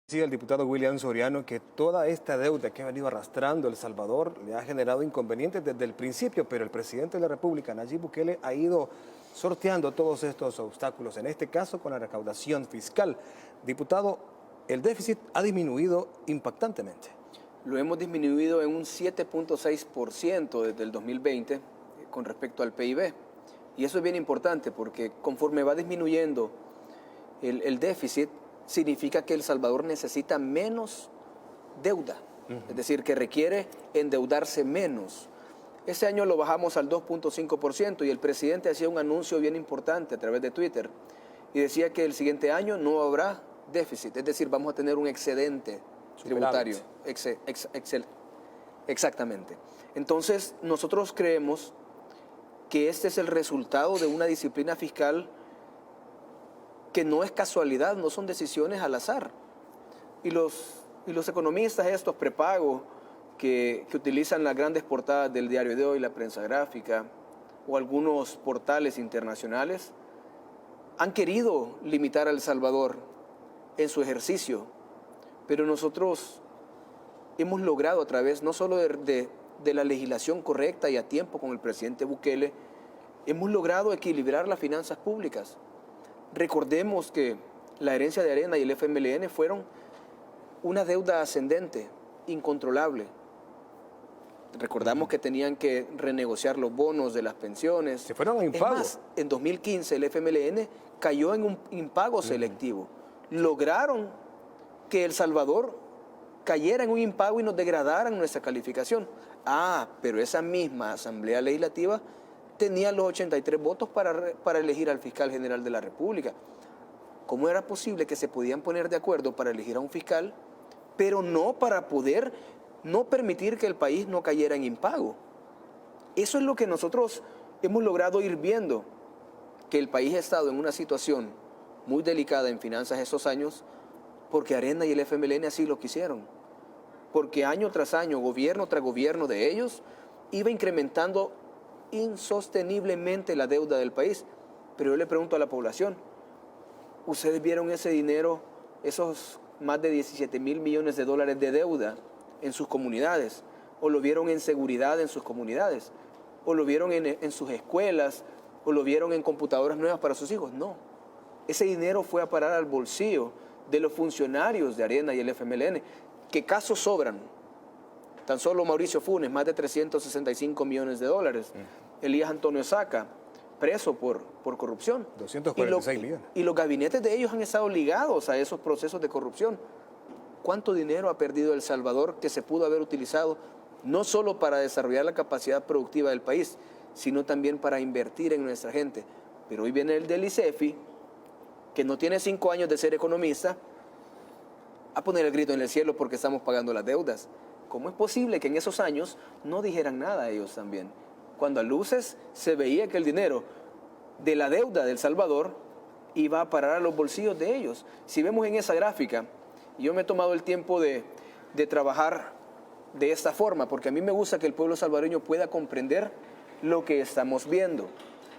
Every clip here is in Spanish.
Sí, el diputado William Soriano, que toda esta deuda que ha venido arrastrando El Salvador le ha generado inconvenientes desde el principio, pero el presidente de la República, Nayib Bukele, ha ido sorteando todos estos obstáculos, en este caso con la recaudación fiscal. Diputado, el déficit ha disminuido impactantemente. Lo hemos disminuido en un 7.6% desde el 2020 con respecto al PIB. Y eso es bien importante porque conforme va disminuyendo el déficit, significa que El Salvador necesita menos deuda, es decir, que requiere endeudarse menos. Ese año lo bajamos al 2.5% y el presidente hacía un anuncio bien importante a través de Twitter y decía que el siguiente año no habrá déficit, es decir, vamos a tener un excedente tributario. Exactamente. Entonces, nosotros creemos que este es el resultado de una disciplina fiscal que no es casualidad, no son decisiones al azar. Y los economistas estos prepago que utilizan las grandes portadas del Diario de Hoy, la prensa gráfica o algunos portales internacionales, han querido limitar a El Salvador en su ejercicio, pero nosotros hemos logrado a través no solo de la legislación correcta y a tiempo con el presidente Bukele, hemos logrado equilibrar las finanzas públicas. Recordemos que la herencia de Arena y el FMLN fueron una deuda ascendente, incontrolable. Recordamos que tenían que renegociar los bonos de las pensiones. Se fueron a impago. Es más, en 2015 el FMLN cayó en un impago selectivo. Lograron que El Salvador cayera en un impago y nos degradaran nuestra calificación. Pero esa misma Asamblea Legislativa tenía los 83 votos para elegir al fiscal general de la República. ¿Cómo era posible que se podían poner de acuerdo para elegir a un fiscal, pero no para poder no permitir que el país no cayera en impago? Eso es lo que nosotros hemos logrado ir viendo, que el país ha estado en una situación muy delicada en finanzas esos años, porque Arena y el FMLN así lo quisieron. Porque año tras año, gobierno tras gobierno de ellos, iba incrementando insosteniblemente la deuda del país. Pero yo le pregunto a la población, ¿ustedes vieron ese dinero, esos más de 17,000 millones de dólares de deuda en sus comunidades? ¿O lo vieron en seguridad en sus comunidades? ¿O lo vieron en sus escuelas? ¿O lo vieron en computadoras nuevas para sus hijos? No. Ese dinero fue a parar al bolsillo de los funcionarios de Arena y el FMLN. ¿Qué casos sobran? Tan solo Mauricio Funes, más de 365 millones de dólares. Elías Antonio Saca, preso por corrupción. 246 millones. Y los gabinetes de ellos han estado ligados a esos procesos de corrupción. ¿Cuánto dinero ha perdido El Salvador que se pudo haber utilizado no solo para desarrollar la capacidad productiva del país, sino también para invertir en nuestra gente? Pero hoy viene el del ICEFI, que no tiene 5 años de ser economista, a poner el grito en el cielo porque estamos pagando las deudas. ¿Cómo es posible que en esos años no dijeran nada ellos también? Cuando a luces se veía que el dinero de la deuda de El Salvador iba a parar a los bolsillos de ellos. Si vemos en esa gráfica, yo me he tomado el tiempo de trabajar de esta forma, porque a mí me gusta que el pueblo salvadoreño pueda comprender lo que estamos viendo.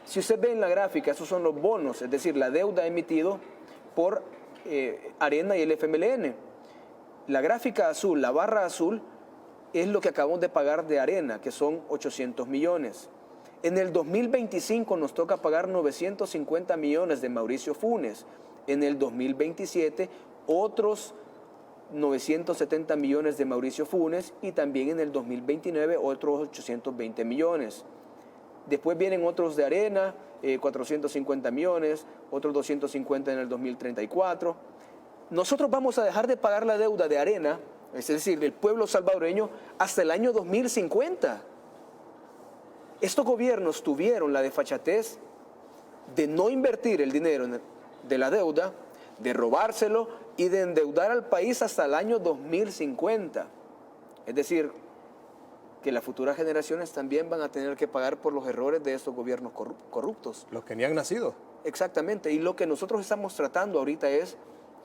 Si usted ve en la gráfica, esos son los bonos, es decir, la deuda emitido por Arena y el FMLN. La gráfica azul, la barra azul, es lo que acabamos de pagar de Arena, que son 800 millones. En el 2025 nos toca pagar 950 millones de Mauricio Funes. En el 2027 otros 970 millones de Mauricio Funes y también en el 2029 otros 820 millones. Después vienen otros de Arena, 450 millones, otros 250 en el 2034. Nosotros vamos a dejar de pagar la deuda de Arena, es decir, del pueblo salvadoreño, hasta el año 2050. Estos gobiernos tuvieron la desfachatez de no invertir el dinero de la deuda, de robárselo y de endeudar al país hasta el año 2050. Es decir, que las futuras generaciones también van a tener que pagar por los errores de estos gobiernos corruptos. Los que ni han nacido. Exactamente, y lo que nosotros estamos tratando ahorita es,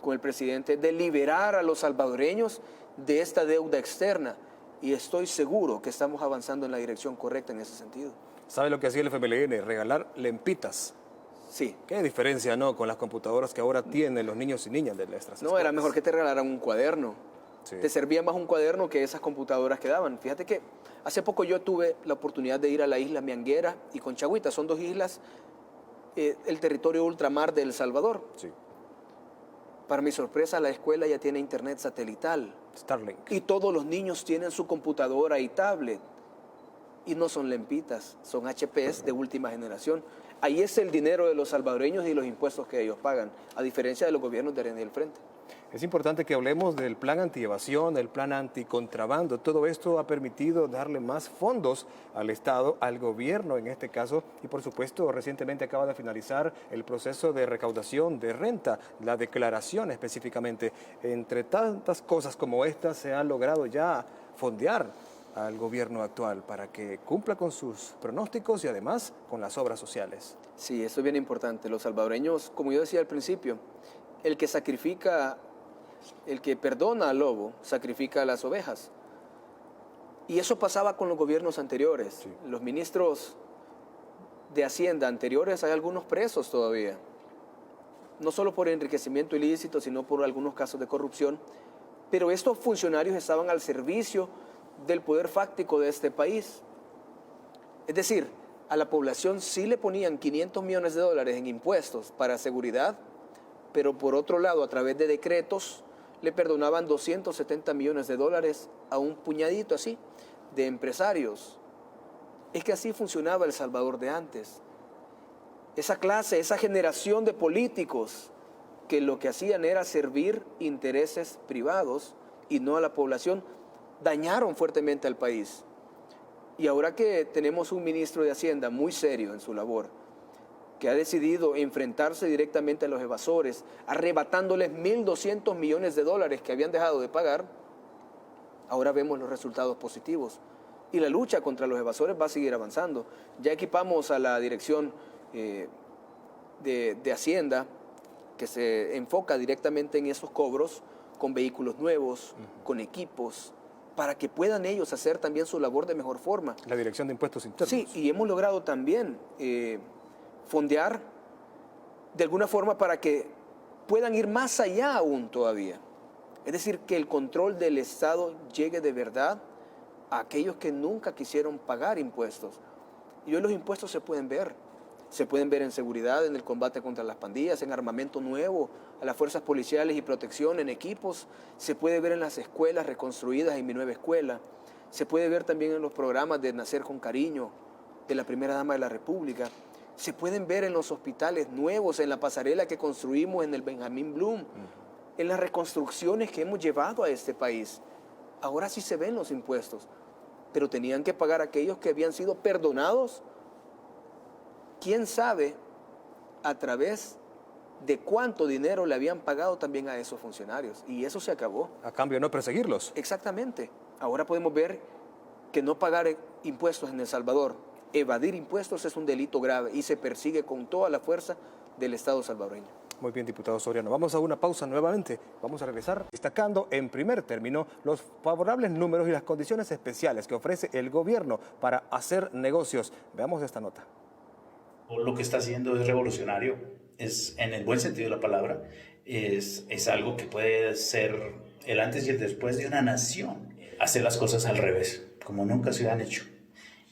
con el presidente, de liberar a los salvadoreños de esta deuda externa. Y estoy seguro que estamos avanzando en la dirección correcta en ese sentido. ¿Sabe lo que hacía el FMLN? Regalar lempitas. Sí. Qué diferencia, ¿no? Con las computadoras que ahora tienen los niños y niñas de nuestras No, era escuelas. mejor que te regalaran un cuaderno. Sí. Te servía más un cuaderno que esas computadoras que daban. Fíjate que hace poco yo tuve la oportunidad de ir a la isla Mianguera y Conchagüita. Son dos islas, el territorio ultramar de El Salvador. Sí. Para mi sorpresa, la escuela ya tiene internet satelital. Starlink. Y todos los niños tienen su computadora y tablet. Y no son lempitas, son HPs de última generación. Ahí es el dinero de los salvadoreños y los impuestos que ellos pagan, a diferencia de los gobiernos de Arena del Frente. Es importante que hablemos del plan antievasión, el plan anticontrabando. Todo esto ha permitido darle más fondos al Estado, al gobierno en este caso, y por supuesto recientemente acaba de finalizar el proceso de recaudación de renta, la declaración específicamente. Entre tantas cosas como esta se ha logrado ya fondear al gobierno actual para que cumpla con sus pronósticos y además con las obras sociales. Sí, eso es bien importante. Los salvadoreños, como yo decía al principio, el que sacrifica, el que perdona al lobo, sacrifica a las ovejas. Y eso pasaba con los gobiernos anteriores. Sí. Los ministros de Hacienda anteriores, hay algunos presos todavía. No solo por enriquecimiento ilícito, sino por algunos casos de corrupción. Pero estos funcionarios estaban al servicio del poder fáctico de este país. Es decir, a la población sí le ponían 500 millones de dólares en impuestos para seguridad, pero por otro lado, a través de decretos, le perdonaban 270 millones de dólares a un puñadito así de empresarios. Es que así funcionaba El Salvador de antes. Esa clase, esa generación de políticos que lo que hacían era servir intereses privados y no a la población, dañaron fuertemente al país. Y ahora que tenemos un ministro de Hacienda muy serio en su labor, que ha decidido enfrentarse directamente a los evasores, arrebatándoles 1.200 millones de dólares que habían dejado de pagar, ahora vemos los resultados positivos. Y la lucha contra los evasores va a seguir avanzando. Ya equipamos a la dirección de Hacienda, que se enfoca directamente en esos cobros, con vehículos nuevos, con equipos, para que puedan ellos hacer también su labor de mejor forma. La Dirección de Impuestos Internos. Sí, y hemos logrado también fondear de alguna forma para que puedan ir más allá aún todavía. Es decir, que el control del Estado llegue de verdad a aquellos que nunca quisieron pagar impuestos. Y hoy los impuestos se pueden ver. Se pueden ver en seguridad, en el combate contra las pandillas, en armamento nuevo, a las fuerzas policiales y protección, en equipos. Se puede ver en las escuelas reconstruidas, en mi nueva escuela. Se puede ver también en los programas de Nacer con Cariño, de la Primera Dama de la República. Se pueden ver en los hospitales nuevos, en la pasarela que construimos en el Benjamín Bloom, en las reconstrucciones que hemos llevado a este país. Ahora sí se ven los impuestos, pero tenían que pagar aquellos que habían sido perdonados. ¿Quién sabe a través de cuánto dinero le habían pagado también a esos funcionarios? Y eso se acabó. A cambio de no perseguirlos. Exactamente. Ahora podemos ver que no pagar impuestos en El Salvador, evadir impuestos es un delito grave y se persigue con toda la fuerza del Estado salvadoreño. Muy bien, diputado Soriano. Vamos a una pausa nuevamente. Vamos a regresar destacando en primer término los favorables números y las condiciones especiales que ofrece el gobierno para hacer negocios. Veamos esta nota. Lo que está haciendo es revolucionario, es en el buen sentido de la palabra, es algo que puede ser el antes y el después de una nación. Hacer las cosas al revés, como nunca se han hecho.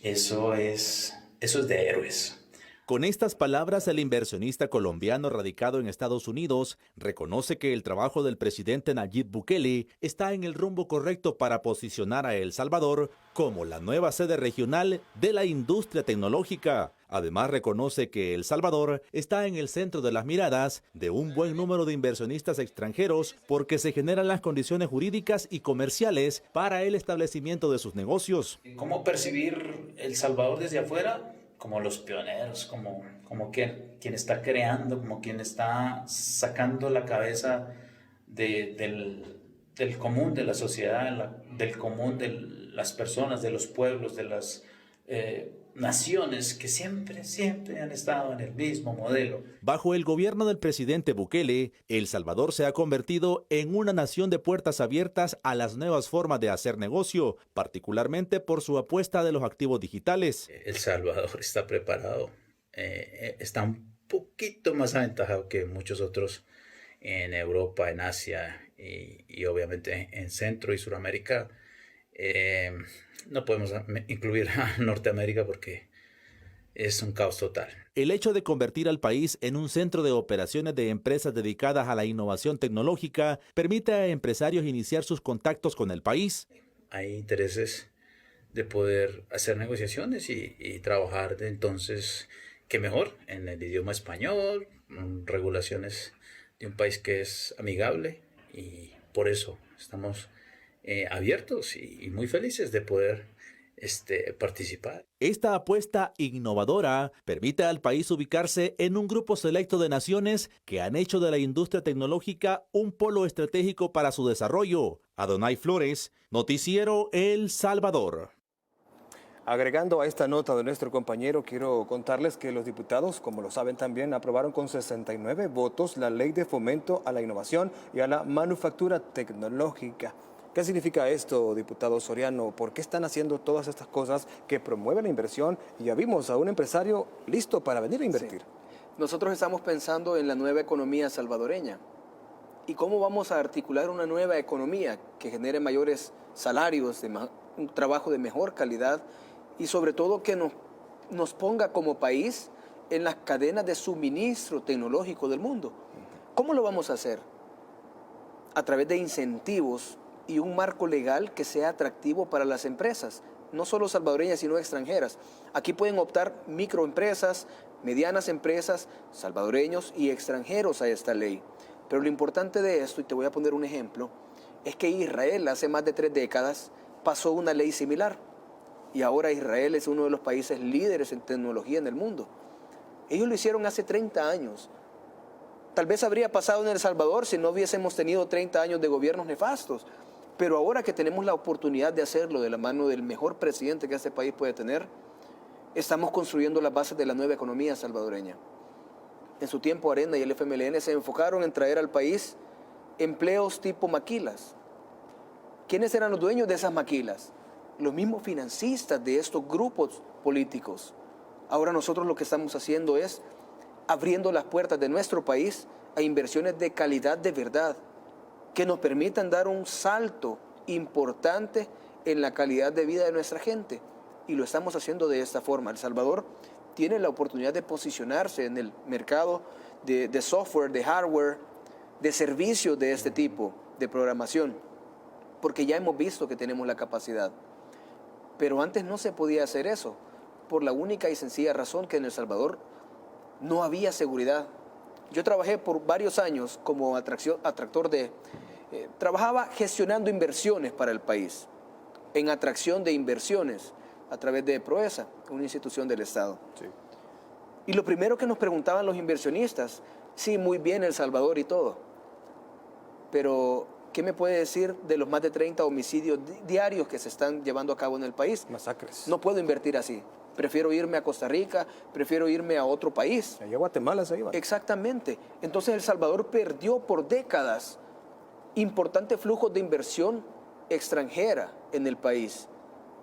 Eso es de héroes. Con estas palabras, el inversionista colombiano radicado en Estados Unidos reconoce que el trabajo del presidente Nayib Bukele está en el rumbo correcto para posicionar a El Salvador como la nueva sede regional de la industria tecnológica. Además, reconoce que El Salvador está en el centro de las miradas de un buen número de inversionistas extranjeros porque se generan las condiciones jurídicas y comerciales para el establecimiento de sus negocios. ¿Cómo percibir El Salvador desde afuera? Como los pioneros, como quien está creando, como quien está sacando la cabeza del común de la sociedad, del común de las personas, de los pueblos, de las naciones que siempre han estado en el mismo modelo. Bajo el gobierno del presidente Bukele, El Salvador se ha convertido en una nación de puertas abiertas a las nuevas formas de hacer negocio, particularmente por su apuesta de los activos digitales. El Salvador está preparado, está poquito más aventajado que muchos otros en Europa, en Asia y obviamente en Centro y Suramérica. No podemos incluir a Norteamérica porque es un caos total. El hecho de convertir al país en un centro de operaciones de empresas dedicadas a la innovación tecnológica permite a empresarios iniciar sus contactos con el país. Hay intereses de poder hacer negociaciones y trabajar entonces, qué mejor, en el idioma español, regulaciones de un país que es amigable y por eso estamos abiertos y muy felices de poder participar. Esta apuesta innovadora permite al país ubicarse en un grupo selecto de naciones que han hecho de la industria tecnológica un polo estratégico para su desarrollo. Adonai Flores, Noticiero El Salvador. Agregando a esta nota de nuestro compañero, quiero contarles que los diputados, como lo saben también, aprobaron con 69 votos la Ley de Fomento a la Innovación y a la Manufactura Tecnológica. ¿Qué significa esto, diputado Soriano? ¿Por qué están haciendo todas estas cosas que promueven la inversión? Y ya vimos a un empresario listo para venir a invertir. Sí. Nosotros estamos pensando en la nueva economía salvadoreña. ¿Y cómo vamos a articular una nueva economía que genere mayores salarios, un trabajo de mejor calidad y sobre todo que nos ponga como país en las cadenas de suministro tecnológico del mundo? ¿Cómo lo vamos a hacer? A través de incentivos y un marco legal que sea atractivo para las empresas, no solo salvadoreñas, sino extranjeras. Aquí pueden optar microempresas, medianas empresas, salvadoreños y extranjeros a esta ley. Pero lo importante de esto, y te voy a poner un ejemplo, es que Israel hace más de 3 décadas pasó una ley similar. Y ahora Israel es uno de los países líderes en tecnología en el mundo. Ellos lo hicieron hace 30 años. Tal vez habría pasado en El Salvador si no hubiésemos tenido 30 años de gobiernos nefastos. Pero ahora que tenemos la oportunidad de hacerlo de la mano del mejor presidente que este país puede tener, estamos construyendo las bases de la nueva economía salvadoreña. En su tiempo, Arena y el FMLN se enfocaron en traer al país empleos tipo maquilas. ¿Quiénes eran los dueños de esas maquilas? Los mismos financistas de estos grupos políticos. Ahora nosotros lo que estamos haciendo es abriendo las puertas de nuestro país a inversiones de calidad de verdad, que nos permitan dar un salto importante en la calidad de vida de nuestra gente. Y lo estamos haciendo de esta forma. El Salvador tiene la oportunidad de posicionarse en el mercado de software, de hardware, de servicios de este tipo, de programación, porque ya hemos visto que tenemos la capacidad. Pero antes no se podía hacer eso, por la única y sencilla razón que en El Salvador no había seguridad. Yo trabajé por varios años como atractor trabajaba gestionando inversiones para el país, en atracción de inversiones a través de Proesa, una institución del Estado. Sí. Y lo primero que nos preguntaban los inversionistas, sí, muy bien El Salvador y todo, pero ¿qué me puede decir de los más de 30 homicidios diarios que se están llevando a cabo en el país? Masacres. No puedo invertir así. Prefiero irme a Costa Rica, prefiero irme a otro país. Allá a Guatemala se iban. Exactamente. Entonces El Salvador perdió por décadas importantes flujos de inversión extranjera en el país,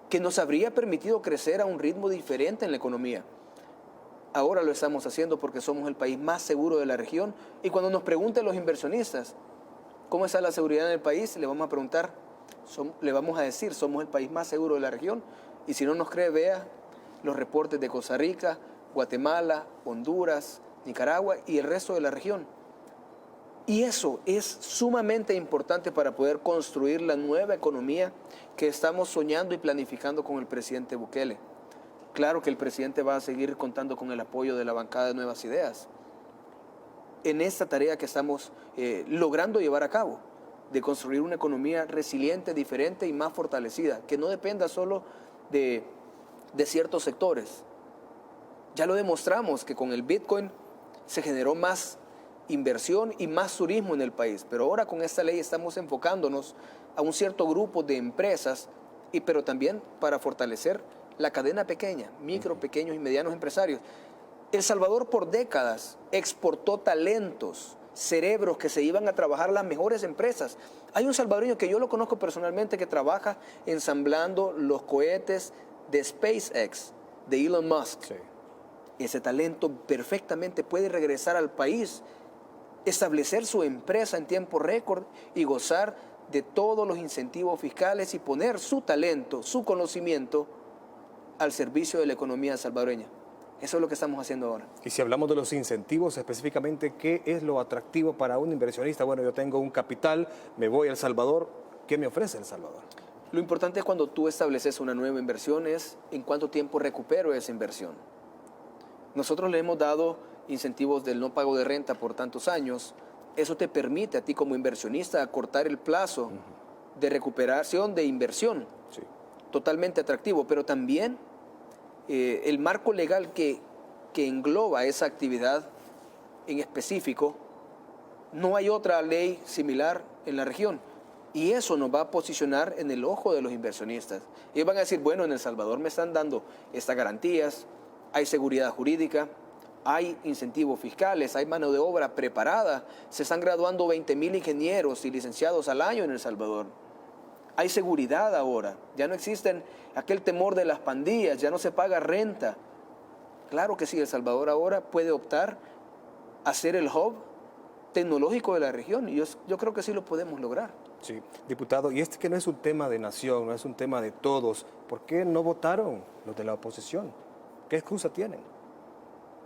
que nos habría permitido crecer a un ritmo diferente en la economía. Ahora lo estamos haciendo porque somos el país más seguro de la región. Y cuando nos pregunten los inversionistas cómo está la seguridad en el país, le vamos a preguntar, le vamos a decir, somos el país más seguro de la región. Y si no nos cree, vea los reportes de Costa Rica, Guatemala, Honduras, Nicaragua y el resto de la región. Y eso es sumamente importante para poder construir la nueva economía que estamos soñando y planificando con el presidente Bukele. Claro que el presidente va a seguir contando con el apoyo de la bancada de Nuevas Ideas en esta tarea que estamos logrando llevar a cabo, de construir una economía resiliente, diferente y más fortalecida, que no dependa solo de ciertos sectores. Ya lo demostramos que con el Bitcoin se generó más inversión y más turismo en el país, pero ahora con esta ley estamos enfocándonos a un cierto grupo de empresas, pero también para fortalecer la cadena pequeña, micro, pequeños y medianos empresarios. El Salvador por décadas exportó talentos, cerebros que se iban a trabajar a las mejores empresas. Hay un salvadoreño que yo lo conozco personalmente que trabaja ensamblando los cohetes de SpaceX, de Elon Musk. Sí. ese talento perfectamente puede regresar al país, establecer su empresa en tiempo récord y gozar de todos los incentivos fiscales y poner su talento, su conocimiento al servicio de la economía salvadoreña. Eso es lo que estamos haciendo ahora. Y si hablamos de los incentivos, específicamente, ¿qué es lo atractivo para un inversionista? Bueno, yo tengo un capital, me voy a El Salvador, ¿qué me ofrece El Salvador? Lo importante es cuando tú estableces una nueva inversión es en cuánto tiempo recupero esa inversión. Nosotros le hemos dado incentivos del no pago de renta por tantos años. Eso te permite a ti como inversionista acortar el plazo de recuperación de inversión. Sí. Totalmente atractivo, pero también el marco legal que engloba esa actividad en específico, no hay otra ley similar en la región. Y eso nos va a posicionar en el ojo de los inversionistas. Ellos van a decir, bueno, en El Salvador me están dando estas garantías, hay seguridad jurídica, hay incentivos fiscales, hay mano de obra preparada, se están graduando 20,000 ingenieros y licenciados al año en El Salvador. Hay seguridad ahora, ya no existen aquel temor de las pandillas, ya no se paga renta. Claro que sí, El Salvador ahora puede optar a ser el hub tecnológico de la región y yo creo que sí lo podemos lograr. Sí, diputado, y este que no es un tema de nación, no es un tema de todos, ¿por qué no votaron los de la oposición? ¿Qué excusa tienen?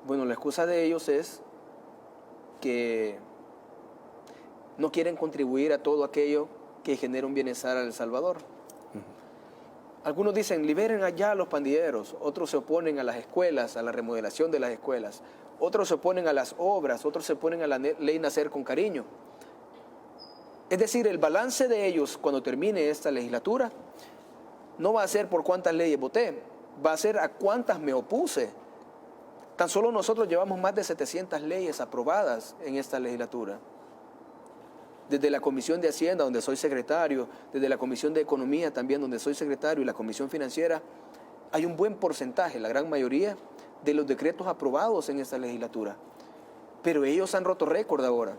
Bueno, la excusa de ellos es que no quieren contribuir a todo aquello que genera un bienestar a El Salvador. Algunos dicen, liberen allá a los pandilleros, otros se oponen a las escuelas, a la remodelación de las escuelas, otros se oponen a las obras, otros se oponen a la ley Nacer con Cariño. Es decir, el balance de ellos cuando termine esta legislatura no va a ser por cuántas leyes voté, va a ser a cuántas me opuse. Tan solo nosotros llevamos más de 700 leyes aprobadas en esta legislatura. Desde la Comisión de Hacienda, donde soy secretario, desde la Comisión de Economía también, donde soy secretario, y la Comisión Financiera, hay un buen porcentaje, la gran mayoría, de los decretos aprobados en esta legislatura. Pero ellos han roto récord ahora.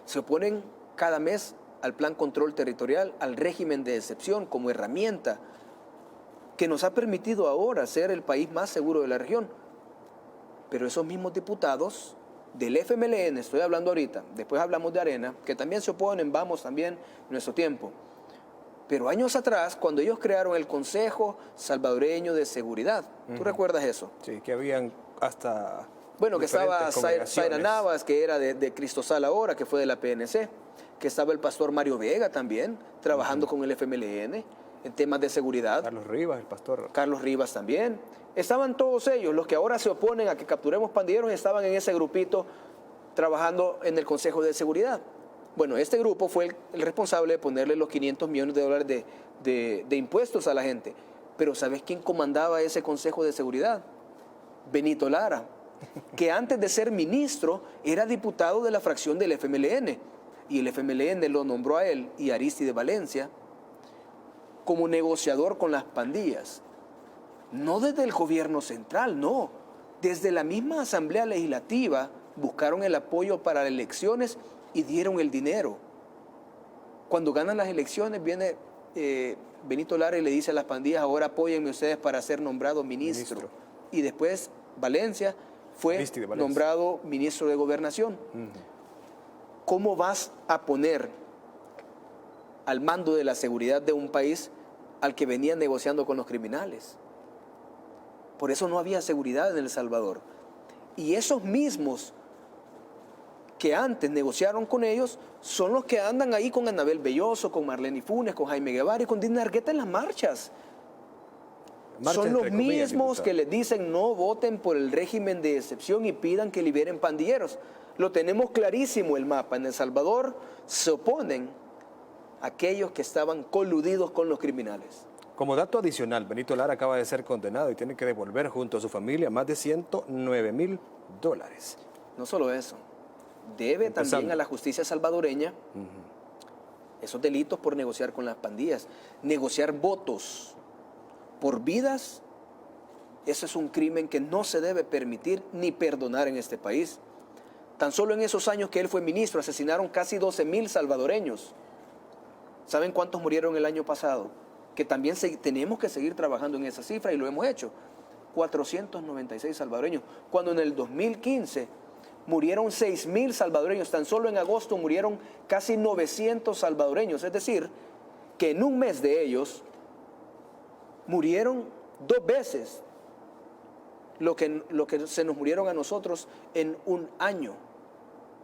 Se oponen cada mes al Plan Control Territorial, al régimen de excepción como herramienta que nos ha permitido ahora ser el país más seguro de la región. Pero esos mismos diputados del FMLN, estoy hablando ahorita, después hablamos de Arena, que también se oponen, vamos también en nuestro tiempo. Pero años atrás, cuando ellos crearon el Consejo Salvadoreño de Seguridad, ¿tú recuerdas eso? Sí, que habían hasta... Bueno, que estaba Zaira Navas, que era de Cristosal ahora, que fue de la PNC, que estaba el pastor Mario Vega también, trabajando con el FMLN en temas de seguridad. Carlos Rivas, el pastor. Carlos Rivas también. Estaban todos ellos, los que ahora se oponen a que capturemos pandilleros, estaban en ese grupito trabajando en el Consejo de Seguridad. Bueno, este grupo fue el responsable de ponerle los 500 millones de dólares de impuestos a la gente. Pero ¿sabes quién comandaba ese Consejo de Seguridad? Benito Lara, que antes de ser ministro era diputado de la fracción del FMLN. Y el FMLN lo nombró a él y a Aristide Valencia como negociador con las pandillas. No desde el gobierno central, no. Desde la misma Asamblea Legislativa buscaron el apoyo para las elecciones y dieron el dinero. Cuando ganan las elecciones viene Benito Lara y le dice a las pandillas, ahora apóyenme ustedes para ser nombrado ministro. Y después Valencia fue nombrado ministro de Gobernación. ¿Cómo vas a poner al mando de la seguridad de un país al que venían negociando con los criminales? Por eso no había seguridad en El Salvador. Y esos mismos que antes negociaron con ellos son los que andan ahí con Anabel Belloso, con Marlene Funes, con Jaime Guevara y con Dina Argueta en las marchas. Son los mismos que les dicen no voten por el régimen de excepción y pidan que liberen pandilleros. Lo tenemos clarísimo el mapa. En El Salvador se oponen aquellos que estaban coludidos con los criminales. Como dato adicional, Benito Lara acaba de ser condenado y tiene que devolver junto a su familia más de $109,000. No solo eso, debe también a la justicia salvadoreña esos delitos por negociar con las pandillas. Negociar votos por vidas, ese es un crimen que no se debe permitir ni perdonar en este país. Tan solo en esos años que él fue ministro, asesinaron casi 12,000 salvadoreños. ¿Saben cuántos murieron el año pasado? Que también tenemos que seguir trabajando en esa cifra y lo hemos hecho. 496 salvadoreños, cuando en el 2015 murieron 6.000 salvadoreños. Tan solo en agosto murieron casi 900 salvadoreños. Es decir, que en un mes de ellos murieron 2 veces lo que se nos murieron a nosotros en un año.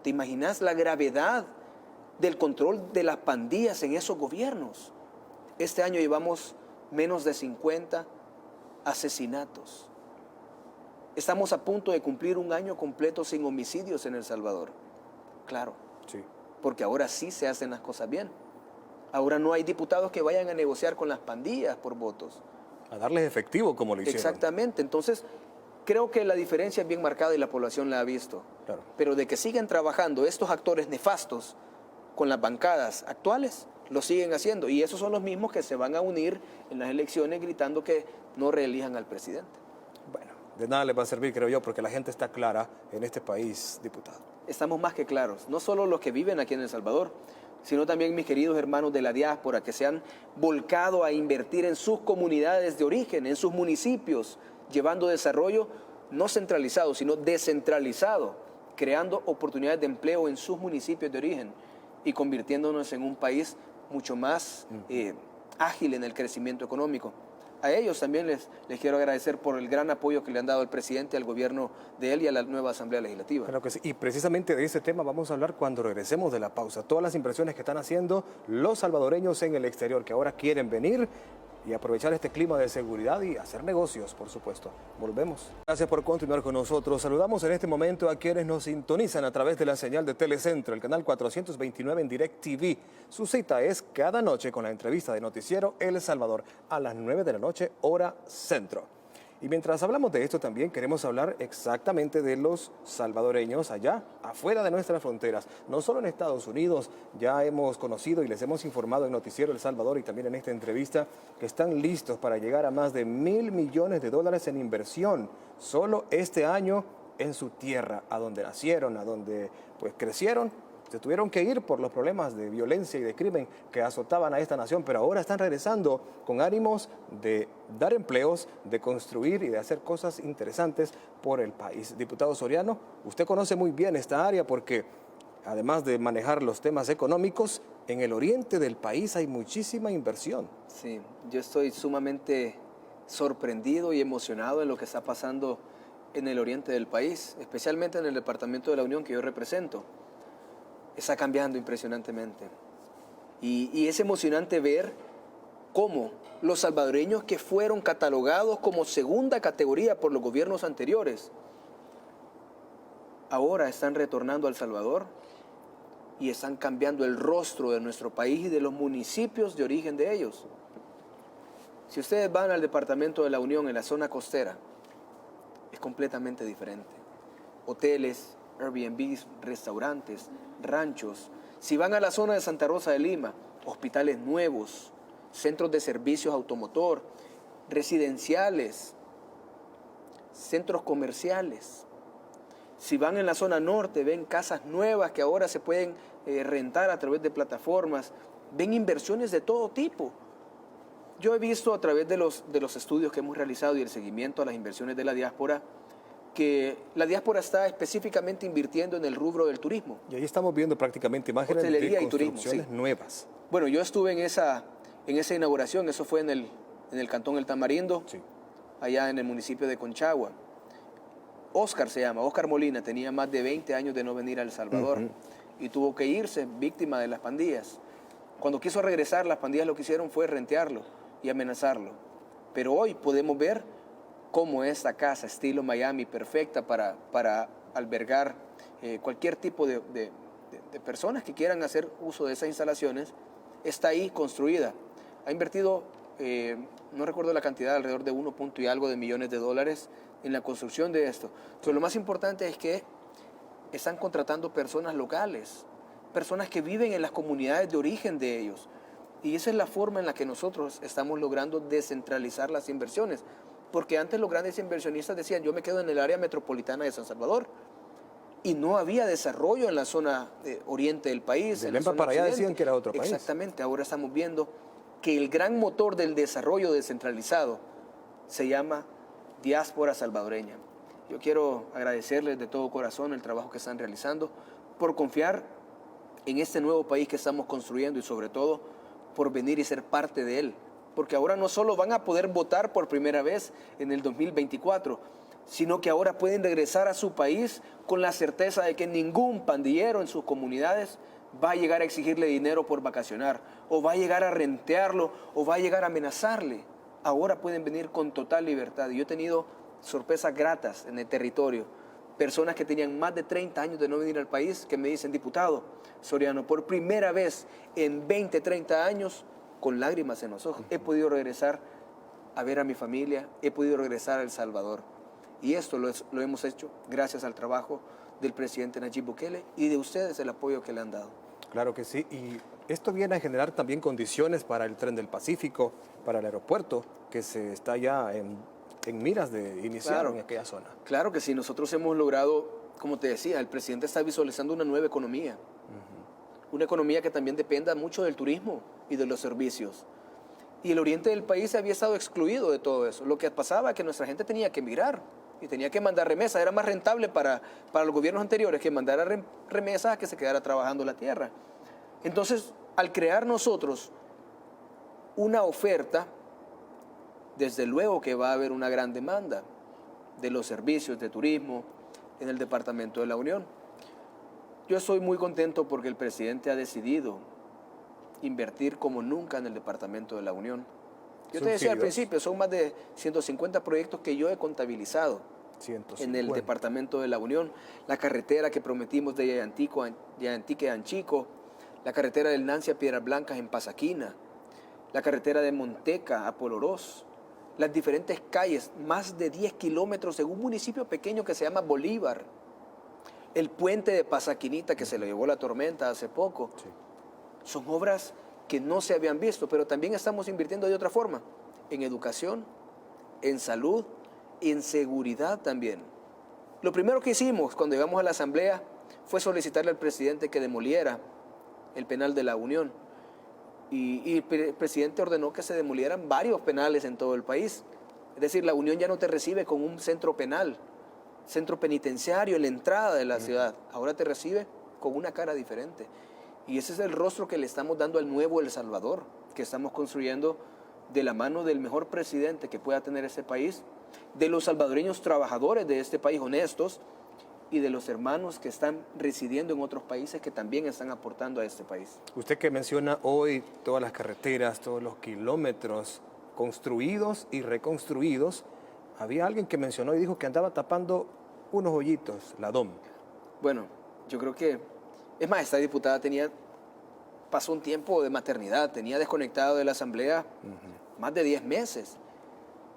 ¿Te imaginas la gravedad del control de las pandillas en esos gobiernos? Este año llevamos menos de 50 asesinatos. Estamos a punto de cumplir un año completo sin homicidios en El Salvador. Claro, Sí. porque ahora sí se hacen las cosas bien. Ahora no hay diputados que vayan a negociar con las pandillas por votos. A darles efectivo como lo hicieron. Exactamente. Entonces, creo que la diferencia es bien marcada y la población la ha visto. Claro. Pero de que siguen trabajando estos actores nefastos con las bancadas actuales, lo siguen haciendo. Y esos son los mismos que se van a unir en las elecciones gritando que no reelijan al presidente. Bueno, de nada les va a servir, creo yo, porque la gente está clara en este país, diputado. Estamos más que claros, no solo los que viven aquí en El Salvador, sino también mis queridos hermanos de la diáspora que se han volcado a invertir en sus comunidades de origen, en sus municipios, llevando desarrollo no centralizado, sino descentralizado, creando oportunidades de empleo en sus municipios de origen y convirtiéndonos en un país mucho más ágil en el crecimiento económico. A ellos también les quiero agradecer por el gran apoyo que le han dado al presidente, al gobierno de él y a la nueva Asamblea Legislativa. Claro que sí. Y precisamente de ese tema vamos a hablar cuando regresemos de la pausa. Todas las inversiones que están haciendo los salvadoreños en el exterior, que ahora quieren venir y aprovechar este clima de seguridad y hacer negocios, por supuesto. Volvemos. Gracias por continuar con nosotros. Saludamos en este momento a quienes nos sintonizan a través de la señal de Telecentro, el canal 429 en DirecTV. Su cita es cada noche con la entrevista de Noticiero El Salvador a las 9 de la noche, hora centro. Y mientras hablamos de esto también queremos hablar exactamente de los salvadoreños allá, afuera de nuestras fronteras. No solo en Estados Unidos, ya hemos conocido y les hemos informado en Noticiero El Salvador y también en esta entrevista que están listos para llegar a más de $1.000 millones en inversión solo este año en su tierra, a donde nacieron, a donde pues crecieron. Se tuvieron que ir por los problemas de violencia y de crimen que azotaban a esta nación, pero ahora están regresando con ánimos de dar empleos, de construir y de hacer cosas interesantes por el país. Diputado Soriano, usted conoce muy bien esta área porque además de manejar los temas económicos, en el oriente del país hay muchísima inversión. Sí, yo estoy sumamente sorprendido y emocionado en lo que está pasando en el oriente del país, especialmente en el departamento de la Unión que yo represento. Está cambiando impresionantemente. Y es emocionante ver cómo los salvadoreños que fueron catalogados como segunda categoría por los gobiernos anteriores, ahora están retornando a El Salvador y están cambiando el rostro de nuestro país y de los municipios de origen de ellos. Si ustedes van al departamento de la Unión en la zona costera, es completamente diferente. Hoteles, Airbnbs, restaurantes, ranchos. Si van a la zona de Santa Rosa de Lima, hospitales nuevos, centros de servicios automotor, residenciales, centros comerciales. Si van en la zona norte, ven casas nuevas que ahora se pueden rentar a través de plataformas, ven inversiones de todo tipo. Yo he visto a través de los estudios que hemos realizado y el seguimiento a las inversiones de la diáspora, que la diáspora está específicamente invirtiendo en el rubro del turismo. Y ahí estamos viendo prácticamente imágenes Hotelería de y turismo, construcciones sí. nuevas. Bueno, yo estuve en esa inauguración, eso fue en el Cantón El Tamarindo, Sí. allá en el municipio de Conchagua. Oscar se llama, Oscar Molina, tenía más de 20 años de no venir a El Salvador y tuvo que irse víctima de las pandillas. Cuando quiso regresar, las pandillas lo que hicieron fue rentearlo y amenazarlo. Pero hoy podemos ver cómo esta casa, estilo Miami, perfecta para albergar cualquier tipo de personas que quieran hacer uso de esas instalaciones, está ahí construida. Ha invertido, no recuerdo la cantidad, alrededor de 1 punto y algo de millones de dólares en la construcción de esto. Pero lo más importante es que están contratando personas locales, personas que viven en las comunidades de origen de ellos. Y esa es la forma en la que nosotros estamos logrando descentralizar las inversiones. Porque antes los grandes inversionistas decían, yo me quedo en el área metropolitana de San Salvador. Y no había desarrollo en la zona oriente del país. De Lempa para allá decían que era otro país. Exactamente, ahora estamos viendo que el gran motor del desarrollo descentralizado se llama diáspora salvadoreña. Yo quiero agradecerles de todo corazón el trabajo que están realizando, por confiar en este nuevo país que estamos construyendo y sobre todo por venir y ser parte de él. Porque ahora no solo van a poder votar por primera vez en el 2024, sino que ahora pueden regresar a su país con la certeza de que ningún pandillero en sus comunidades va a llegar a exigirle dinero por vacacionar, o va a llegar a rentearlo, o va a llegar a amenazarle. Ahora pueden venir con total libertad. Y yo he tenido sorpresas gratas en el territorio. Personas que tenían más de 30 años de no venir al país, que me dicen: diputado Soriano, por primera vez en 20, 30 años, con lágrimas en los ojos, he podido regresar a ver a mi familia, he podido regresar a El Salvador. Y esto lo hemos hecho gracias al trabajo del presidente Nayib Bukele y de ustedes, el apoyo que le han dado. Claro que sí, y esto viene a generar también condiciones para el tren del Pacífico, para el aeropuerto, que se está ya en miras de iniciar en aquella zona. Claro que sí, nosotros hemos logrado, como te decía, el presidente está visualizando una nueva economía, una economía que también dependa mucho del turismo y de los servicios. Y el oriente del país había estado excluido de todo eso. Lo que pasaba es que nuestra gente tenía que emigrar y tenía que mandar remesas. Era más rentable para los gobiernos anteriores que mandara remesas a que se quedara trabajando la tierra. Entonces, al crear nosotros una oferta, desde luego que va a haber una gran demanda de los servicios de turismo en el Departamento de la Unión. Yo estoy muy contento porque el presidente ha decidido invertir como nunca en el Departamento de la Unión. Yo te decía al principio, son más de 150 proyectos que yo he contabilizado 150. En el Departamento de la Unión. La carretera que prometimos de Yayantique a Anchico, la carretera del Nancy a Piedras Blancas en Pasaquina, la carretera de Monteca a Polorós, las diferentes calles, más de 10 kilómetros en un municipio pequeño que se llama Bolívar, el puente de Pasaquinita que se lo llevó la tormenta hace poco. Sí. Son obras que no se habían visto, pero también estamos invirtiendo de otra forma, en educación, en salud, en seguridad también. Lo primero que hicimos cuando llegamos a la Asamblea fue solicitarle al presidente que demoliera el penal de la Unión. Y el presidente ordenó que se demolieran varios penales en todo el país. Es decir, la Unión ya no te recibe con un centro penal, centro penitenciario en la entrada de la ciudad. Ahora te recibe con una cara diferente. Y ese es el rostro que le estamos dando al nuevo El Salvador, que estamos construyendo de la mano del mejor presidente que pueda tener este país, de los salvadoreños trabajadores de este país honestos y de los hermanos que están residiendo en otros países que también están aportando a este país. Usted que menciona hoy todas las carreteras, todos los kilómetros construidos y reconstruidos, había alguien que mencionó y dijo que andaba tapando unos hoyitos, la DOM. Bueno, yo creo que, es más, esta diputada pasó un tiempo de maternidad, tenía desconectado de la Asamblea más de 10 meses,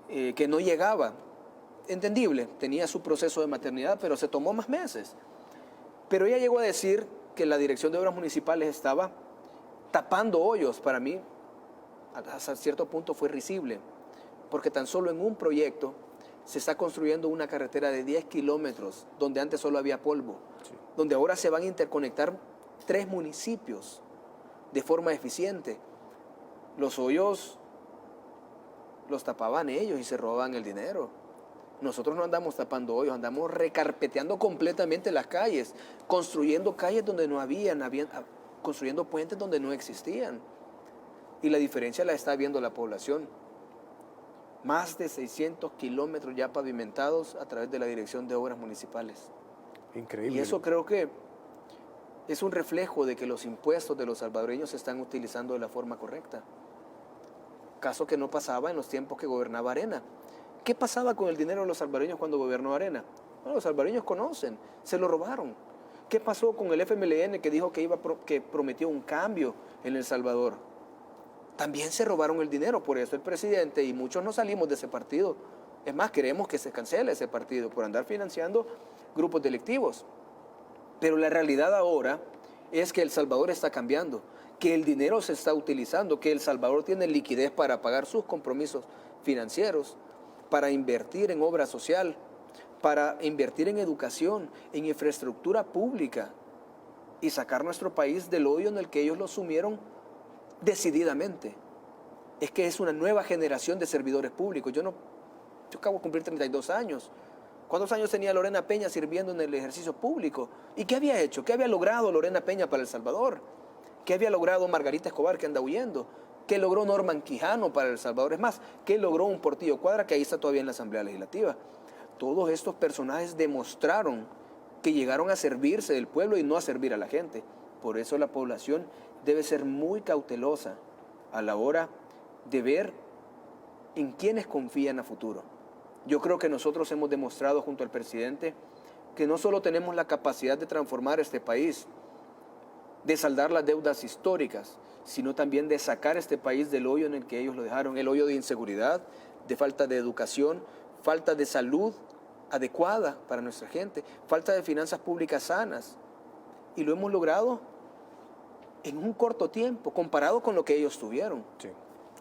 que no llegaba. Entendible, tenía su proceso de maternidad, pero se tomó más meses. Pero ella llegó a decir que la Dirección de Obras Municipales estaba tapando hoyos. Para mí, hasta cierto punto fue risible, porque tan solo en un proyecto se está construyendo una carretera de 10 kilómetros, donde antes solo había polvo, donde ahora se van a interconectar 3 municipios de forma eficiente. Los hoyos los tapaban ellos y se robaban el dinero. Nosotros no andamos tapando hoyos, andamos recarpeteando completamente las calles, construyendo calles donde no habían, construyendo puentes donde no existían. Y la diferencia la está viendo la población. Más de 600 kilómetros ya pavimentados a través de la Dirección de Obras Municipales. Increíble. Y eso creo que es un reflejo de que los impuestos de los salvadoreños se están utilizando de la forma correcta. Caso que no pasaba en los tiempos que gobernaba Arena. ¿Qué pasaba con el dinero de los salvadoreños cuando gobernó Arena? Bueno, los salvadoreños conocen, se lo robaron. ¿Qué pasó con el FMLN que dijo que prometió un cambio en El Salvador? También se robaron el dinero, por eso el presidente y muchos no salimos de ese partido. Es más, queremos que se cancele ese partido por andar financiando grupos delictivos. Pero la realidad ahora es que El Salvador está cambiando, que el dinero se está utilizando, que El Salvador tiene liquidez para pagar sus compromisos financieros, para invertir en obra social, para invertir en educación, en infraestructura pública y sacar nuestro país del hoyo en el que ellos lo sumieron decididamente. Es que es una nueva generación de servidores públicos. Yo Yo acabo de cumplir 32 años. ¿Cuántos años tenía Lorena Peña sirviendo en el ejercicio público? ¿Y qué había hecho? ¿Qué había logrado Lorena Peña para El Salvador? ¿Qué había logrado Margarita Escobar, que anda huyendo? ¿Qué logró Norman Quijano para El Salvador? Es más, ¿qué logró un Portillo Cuadra, que ahí está todavía en la Asamblea Legislativa? Todos estos personajes demostraron que llegaron a servirse del pueblo y no a servir a la gente. Por eso la población debe ser muy cautelosa a la hora de ver en quiénes confían a futuro. Yo creo que nosotros hemos demostrado junto al presidente que no solo tenemos la capacidad de transformar este país, de saldar las deudas históricas, sino también de sacar este país del hoyo en el que ellos lo dejaron, el hoyo de inseguridad, de falta de educación, falta de salud adecuada para nuestra gente, falta de finanzas públicas sanas. Y lo hemos logrado en un corto tiempo, comparado con lo que ellos tuvieron. Sí.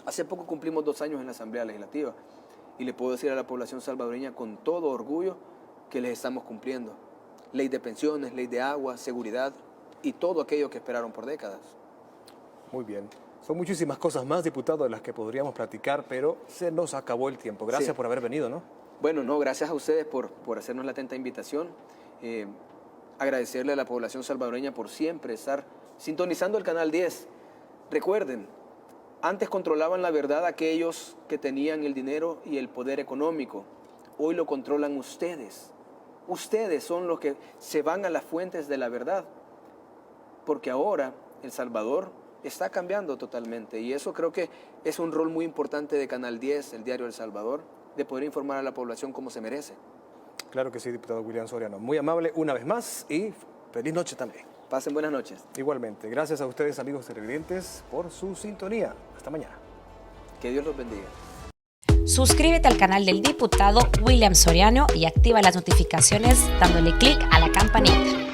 Hace poco cumplimos 2 años en la Asamblea Legislativa y le puedo decir a la población salvadoreña con todo orgullo que les estamos cumpliendo. Ley de pensiones, ley de agua, seguridad y todo aquello que esperaron por décadas. Muy bien. Son muchísimas cosas más, diputado, de las que podríamos platicar, pero se nos acabó el tiempo. Gracias por haber venido, ¿no? Bueno, no, gracias a ustedes por hacernos la atenta invitación. Agradecerle a la población salvadoreña por siempre estar sintonizando el Canal 10. Recuerden, antes controlaban la verdad aquellos que tenían el dinero y el poder económico. Hoy lo controlan ustedes. Ustedes son los que se van a las fuentes de la verdad. Porque ahora El Salvador está cambiando totalmente. Y eso creo que es un rol muy importante de Canal 10, el diario El Salvador, de poder informar a la población como se merece. Claro que sí, diputado William Soriano. Muy amable una vez más y feliz noche también. Pasen buenas noches. Igualmente. Gracias a ustedes, amigos televidentes, por su sintonía. Hasta mañana. Que Dios los bendiga. Suscríbete al canal del diputado William Soriano y activa las notificaciones dándole clic a la campanita.